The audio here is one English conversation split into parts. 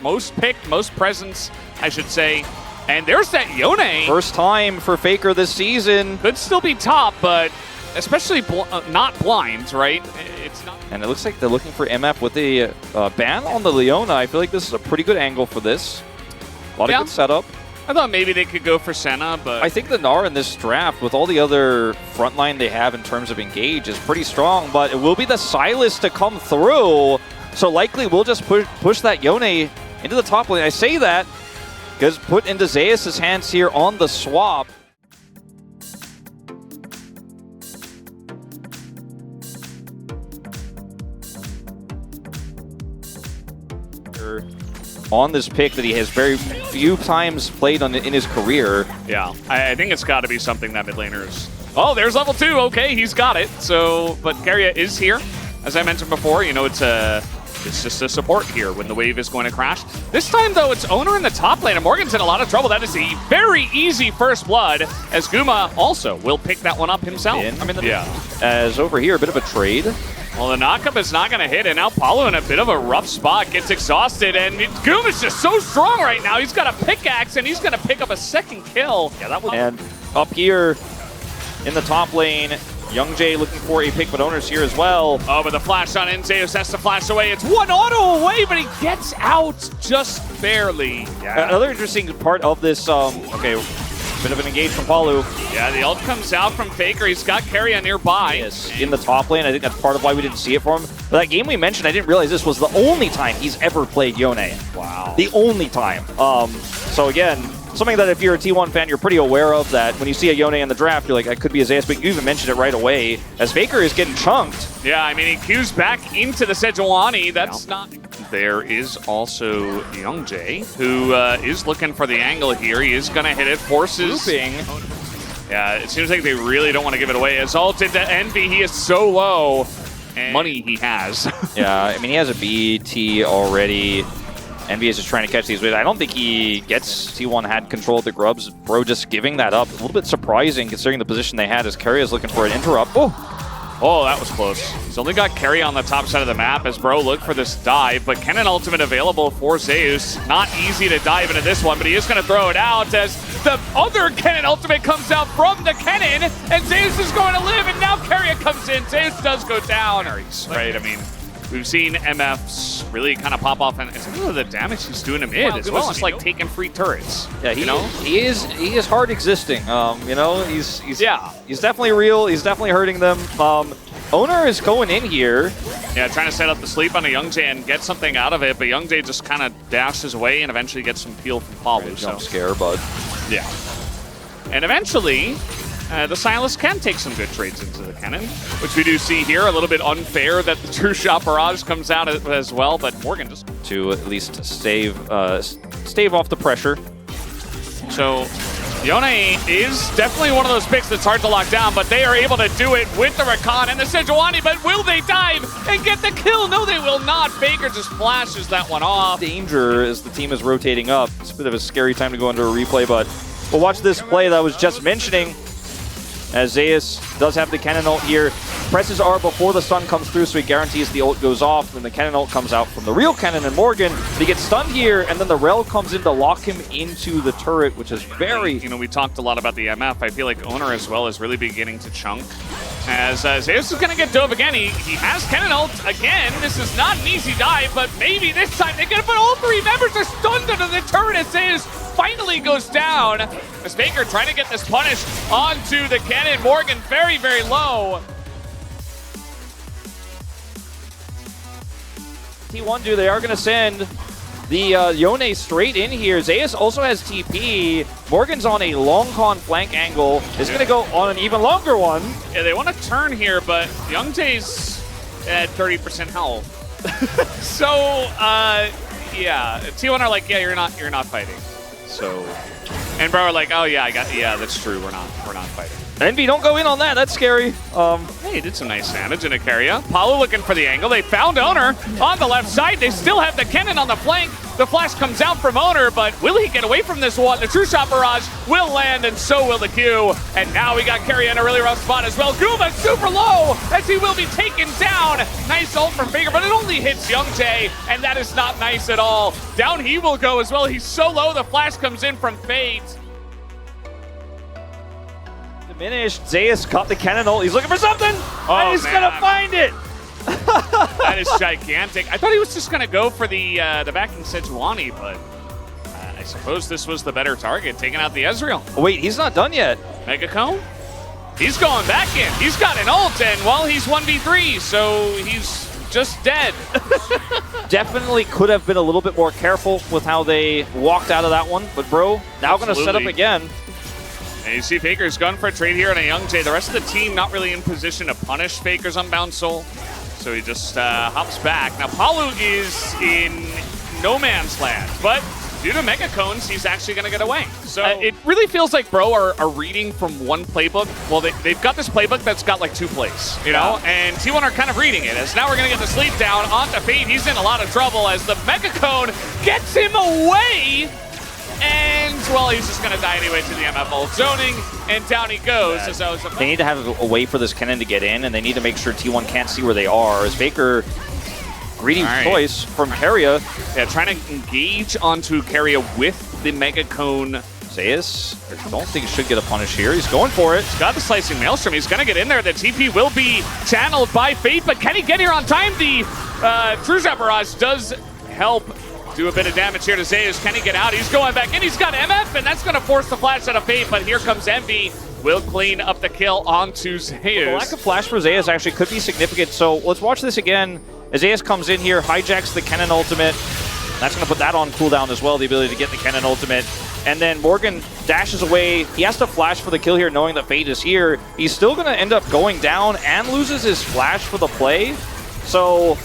most picked, most presence, I should say. And there's that Yone. First time for Faker this season. Could still be top, but especially not blind, right? It's not. And it looks like they're looking for MF with a ban on the Leona. I feel like this is a pretty good angle for this. A lot of good setup. I thought maybe they could go for Senna, but I think the Gnar in this draft, with all the other frontline they have in terms of engage, is pretty strong, but it will be the Sylas to come through. So likely we'll just push that Yone into the top lane. I say that because put into Zeus' hands here on the swap. On this pick that he has very few times played on in his career. Yeah, I think it's got to be something that mid laners. Oh, there's level 2. Okay, he's got it. So, but Keria is here. As I mentioned before, you know, it's just a support here when the wave is going to crash. This time, though, it's Owner in the top lane, and Morgan's in a lot of trouble. That is a very easy first blood, as Guma also will pick that one up himself. As over here, a bit of a trade. Well, the knockup is not going to hit, and now Paulo in a bit of a rough spot, gets exhausted, and Guma's just so strong right now. He's got a pickaxe, and he's going to pick up a second kill. Yeah, that was. And up here in the top lane, Young Jay looking for a pick, but Owner's here as well. Oh, but the flash on in, Zeus has to flash away. It's one auto away, but he gets out just barely. Yeah. Another interesting part of this, okay, bit of an engage from Palu. Yeah, the ult comes out from Faker. He's got Keria nearby. Yes, in the top lane. I think that's part of why we didn't see it from him. But that game we mentioned, I didn't realize this was the only time he's ever played Yone. Wow. The only time. So again, something that if you're a T1 fan, you're pretty aware of, that when you see a Yone in the draft, you're like, that could be his ass, but you even mentioned it right away, as Faker is getting chunked. Yeah, I mean, he Qs back into the Sejuani. That's not... There is also Young Jay, who is looking for the angle here. He is going to hit it, forces... Looping. Yeah, it seems like they really don't want to give it away. As ult into Envy, he is so low. And money he has. Yeah, I mean, he has a BT already. Envy is just trying to catch these. I don't think he gets T1 had control of the grubs. Bro just giving that up. A little bit surprising considering the position they had, as Keria is looking for an interrupt. Oh, that was close. He's only got Keria on the top side of the map as Bro looked for this dive, but Kennen ultimate available for Zeus. Not easy to dive into this one, but he is going to throw it out as the other Kennen ultimate comes out from the Kennen, and Zeus is going to live, and now Keria comes in. Zeus does go down. Right, I mean, we've seen MFs really kind of pop off, and look at the damage he's doing to mid as well. Just like taking free turrets. Yeah, he is hard existing. You know, he's definitely real. He's definitely hurting them. Owner is going in here. Yeah, trying to set up the sleep on a Young Jay and get something out of it, but Young Jay just kind of dashes away and eventually gets some peel from Palu. Jump scare, but yeah. And eventually, the Sylas can take some good trades into the Kennen, which we do see here. A little bit unfair that the True Shot Barrage comes out as well, but Morgan just... To at least stave off the pressure. So, Yone is definitely one of those picks that's hard to lock down, but they are able to do it with the Rakan and the Sejuani, but will they dive and get the kill? No, they will not. Faker just flashes that one off. Danger as the team is rotating up. It's a bit of a scary time to go into a replay, but we'll watch this play that I was just mentioning. As Zeus does have the Kennen ult here, presses R before the stun comes through, so he guarantees the ult goes off. Then the Kennen ult comes out from the real Kennen and Morgan. He gets stunned here, and then the Rel comes in to lock him into the turret, which is very... You know, we talked a lot about the MF. I feel like Owner as well is really beginning to chunk. As Zeus is going to get dove again. He has Kennen ult again. This is not an easy dive, but maybe this time they get it. But all three members are stunned under the turret as Zeus finally goes down. As Faker trying to get this punish onto the Kennen. Morgan very, very low. T1 they are going to send the Yone straight in here. Zeus also has TP. Morgan's on a long con flank angle. Is going to go on an even longer one. Yeah, they want to turn here, but Young Jay's at 30% health. So, yeah, T1 are like, yeah, you're not fighting. So, and Bro are like, oh yeah, that's true. We're not fighting. Envy, don't go in on that. That's scary. Hey, he did some nice damage in a Keria. Palu looking for the angle. They found Owner on the left side. They still have the Kennen on the flank. The flash comes out from Owner, but will he get away from this one? The True Shot Barrage will land, and so will the Q. And now we got Carry in a really rough spot as well. Guma super low as he will be taken down. Nice ult from Faker, but it only hits Young Jae, and that is not nice at all. Down he will go as well. He's so low, the flash comes in from Fate. Diminished. Zeus caught the cannon ult. He's looking for something, and he's gonna find it. That is gigantic. I thought he was just gonna go for the backing Sejuani, but I suppose this was the better target, taking out the Ezreal. Wait, he's not done yet. Mega Cone? He's going back in. He's got an ult, and well, he's 1v3, so he's just dead. Definitely could have been a little bit more careful with how they walked out of that one, but bro, now gonna set up again. And you see Faker's gone for a trade here on a Young Jae. The rest of the team not really in position to punish Faker's Unbound Soul. So he just hops back. Now Palu is in no man's land, but due to Mega Cones, he's actually going to get away. So it really feels like Bro are reading from one playbook. Well, they've got this playbook that's got like 2 plays, you know? And T1 are kind of reading it. As now we're going to get the sleep down onto Fate. He's in a lot of trouble as the Mega Cone gets him away. And, well, he's just going to die anyway to the MF ult zoning, and down he goes. They need to have a way for this cannon to get in, and they need to make sure T1 can't see where they are. As Faker, greedy choice from Keria. Yeah, trying to engage onto Keria with the Mega Cone. Zeus, I don't think he should get a punish here. He's going for it. He's got the Slicing Maelstrom. He's going to get in there. The TP will be channeled by Fate, but can he get here on time? The True Shot Barrage does help do a bit of damage here to Zeus. Can he get out? He's going back in. He's got MF, and that's going to force the flash out of Fate, but here comes Envy. Will clean up the kill onto Zeus. The lack of flash for Zeus actually could be significant, so let's watch this again. As Zeus comes in here, hijacks the Kennen ultimate. That's going to put that on cooldown as well, the ability to get the Kennen ultimate. And then Morgan dashes away. He has to flash for the kill here, knowing that Fate is here. He's still going to end up going down and loses his flash for the play. So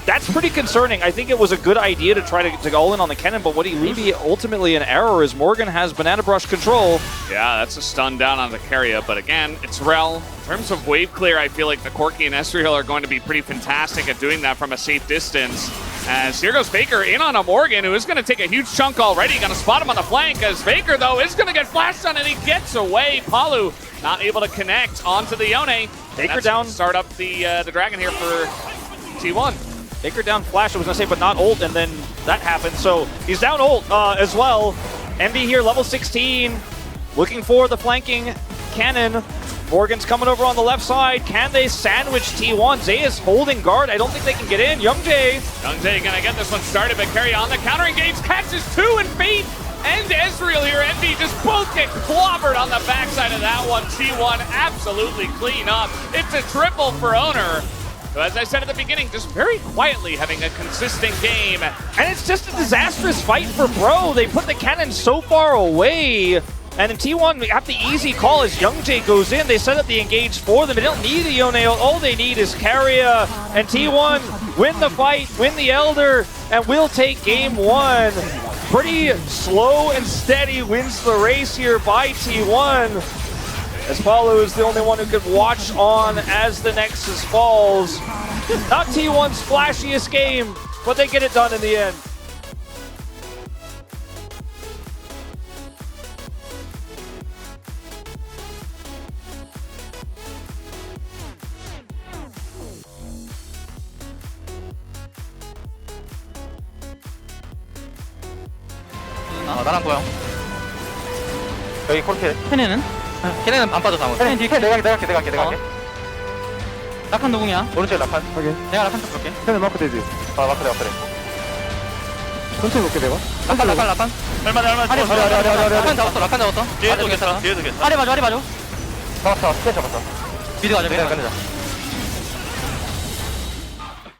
that's pretty concerning. I think it was a good idea to try to go all in on the Kennen, but what he maybe ultimately an error is Morgan has Banana Brush control. Yeah, that's a stun down on the Keria, but again, it's Rel. In terms of wave clear, I feel like the Corki and Ezreal are going to be pretty fantastic at doing that from a safe distance. As here goes Faker in on a Morgan, who is going to take a huge chunk already. Going to spot him on the flank, as Faker, though, is going to get flashed on, and he gets away. Palu not able to connect onto the Yone. Faker down. Start up the Dragon here for T1. Faker down flash, I was going to say, but not ult, and then that happened. So he's down ult as well. MB here, level 16, looking for the flanking cannon. Morgan's coming over on the left side. Can they sandwich T1? Zeus holding guard. I don't think they can get in. Young Jae gonna get this one started, but Carry on the counter engage, catches 2, and Fate and Ezreal here. Envy just both get clobbered on the backside of that one. T1 absolutely clean up. It's a triple for Owner. So as I said at the beginning, just very quietly having a consistent game. And it's just a disastrous fight for Bro. They put the cannon so far away. And in T1, we have the easy call as Young Jae goes in. They set up the engage for them. They don't need a Yone. All they need is Keria. And T1 win the fight, win the Elder, and will take game 1. Pretty slow and steady wins the race here by T1. As Palu is the only one who could watch on as the Nexus falls. Not T1's flashiest game, but they get it done in the end. 나랑 보여. 여기 콜캐. 캐네는? 캐네는 안 빠져 상호. 캐 내가 갈게. 라칸 누구냐? 오른쪽 라칸. 오케이. 내가 라칸 쪽 볼게. 캐는 마크 되지. 아 마크래. 천천히 볼게 내가. 라칸. 얼마. 라칸 잡았어. 뒤에도 괜찮아. 아래 봐줘. 잡았어. 스페 잡았어. 미드 가자. 내가 끝내자.